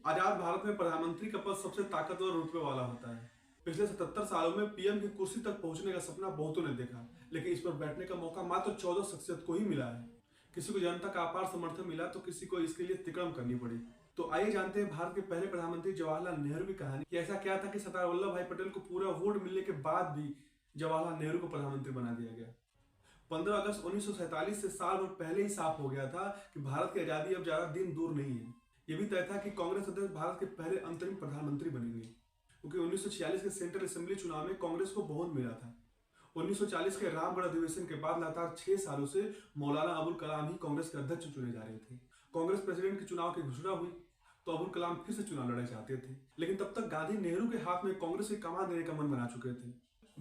आजाद भारत में प्रधानमंत्री का पद सबसे ताकतवर रुतबे वाला होता है। पिछले 77 सालों में पीएम की कुर्सी तक पहुंचने का सपना बहुतों ने देखा, लेकिन इस पर बैठने का मौका मात्र 14 शख्सियत को ही मिला है। किसी को जनता का अपार समर्थन मिला तो किसी को इसके लिए तिकड़म करनी पड़ी। तो आइए जानते हैं भारत के पहले प्रधानमंत्री जवाहरलाल नेहरू की कहानी कि ऐसा क्या था कि सरदार वल्लभ भाई पटेल को पूरा वोट मिलने के बाद भी जवाहरलाल नेहरू को प्रधानमंत्री बना दिया गया। 15 अगस्त 1947 से साल भर पहले ही साफ हो गया था कि भारत की आजादी अब ज्यादा दिन दूर नहीं है। यह भी तय था कि कांग्रेस अध्यक्ष भारत के पहले अंतरिम प्रधानमंत्री बनेंगे, क्योंकि 1946 के सेंट्रल असेंबली चुनाव में कांग्रेस को बहुमत मिला था। 1940 के रामगढ़ अधिवेशन के बाद लगातार 6 सालों से मौलाना अबुल कलाम ही कांग्रेस के अध्यक्ष चुने जा रहे थे। कांग्रेस प्रेसिडेंट के चुनाव की घोषणा हुई तो अबुल कलाम फिर से चुनाव लड़ना चाहते थे, लेकिन तब तक गांधी नेहरू के हाथ में कांग्रेस की कमान देने का मन बना चुके थे।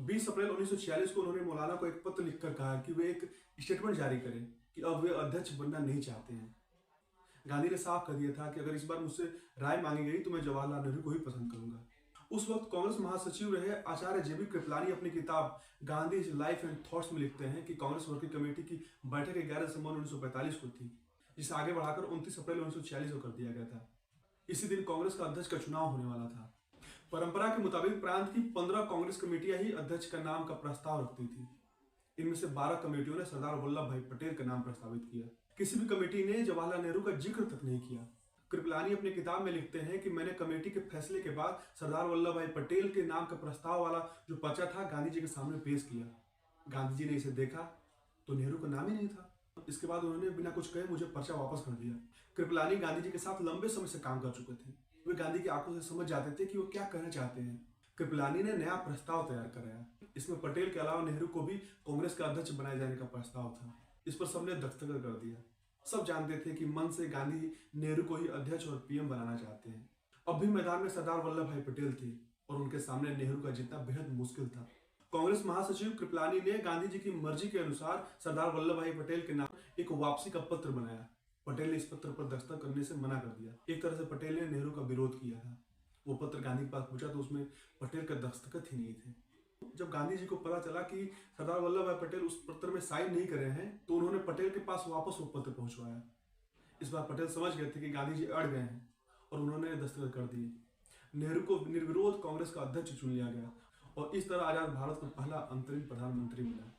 20 अप्रैल 1946 को उन्होंने मौलाना को एक पत्र लिखकर कहा कि वे एक स्टेटमेंट जारी करें कि अब वे अध्यक्ष बनना नहीं चाहते हैं। गांधी ने साफ कर दिया था कि अगर इस बार मुझसे राय मांगी गई तो मैं जवाहरलाल नेहरू को ही पसंद करूंगा। उस वक्त कांग्रेस महासचिव रहे आचार्य जेबी कृपलानी अपनी किताब गांधी लाइफ एंड थॉट्स में लिखते हैं कि कांग्रेस वर्किंग कमेटी की बैठक 11 दिसंबर 1945 को थी, जिसे आगे बढ़ाकर 29 अप्रैल 1946 को कर दिया गया था। इसी दिन कांग्रेस का अध्यक्ष का चुनाव होने वाला था। परंपरा के मुताबिक प्रांत की 15 कांग्रेस कमेटियां ही अध्यक्ष का नाम का प्रस्ताव रखती थी। इनमें से 12 कमेटियों ने सरदार वल्लभ भाई पटेल का नाम प्रस्तावित किया। किसी भी कमेटी ने जवाहरलाल नेहरू का जिक्र तक नहीं किया। कृपलानी अपनी किताब में लिखते हैं कि मैंने कमेटी के फैसले के बाद सरदार वल्लभ भाई पटेल के नाम का प्रस्ताव वाला जो पर्चा था गांधी जी के सामने पेश किया। गांधी जी ने इसे देखा तो नेहरू का नाम ही नहीं था। इसके बाद उन्होंने बिना कुछ कहे मुझे पर्चा वापस कर दिया। कृपलानी गांधी जी के साथ लंबे समय से काम कर चुके थे। वे गांधी की आंखों से समझ जाते थे कि वो क्या कहना चाहते हैं। कृपलानी ने नया प्रस्ताव तैयार कराया। इसमें पटेल के अलावा नेहरू को भी कांग्रेस का अध्यक्ष बनाए जाने का प्रस्ताव था। इस पर सबने दस्तखत कर दिया। सब जानते थे कि मन से गांधी नेहरू को ही अध्यक्ष और पीएम बनाना चाहते हैं। अब भी मैदान में सरदार वल्लभ भाई पटेल थे और उनके सामने नेहरू का जीतना बेहद मुश्किल था। कांग्रेस महासचिव कृपलानी ने गांधी जी की मर्जी के अनुसार सरदार वल्लभ भाई पटेल के नाम एक वापसी का पत्र बनाया। पटेल ने इस पत्र पर दस्तखत करने से मना कर दिया। एक तरह से पटेल ने नेहरू का विरोध किया था। वो पत्र गांधी के पास पहुंचा तो उसमें पटेल का दस्तखत ही नहीं थे। जब गांधी जी को पता चला कि सरदार वल्लभ भाई पटेल उस पत्र में साइन नहीं करे हैं तो उन्होंने पटेल के पास वापस वो पत्र पहुंचवाया। इस बार पटेल समझ गए थे कि गांधी जी अड़ गए हैं और उन्होंने दस्तखत कर दिए। नेहरू को निर्विरोध कांग्रेस का अध्यक्ष चुन लिया गया और इस तरह आजाद भारत को पहला अंतरिम प्रधानमंत्री मिला।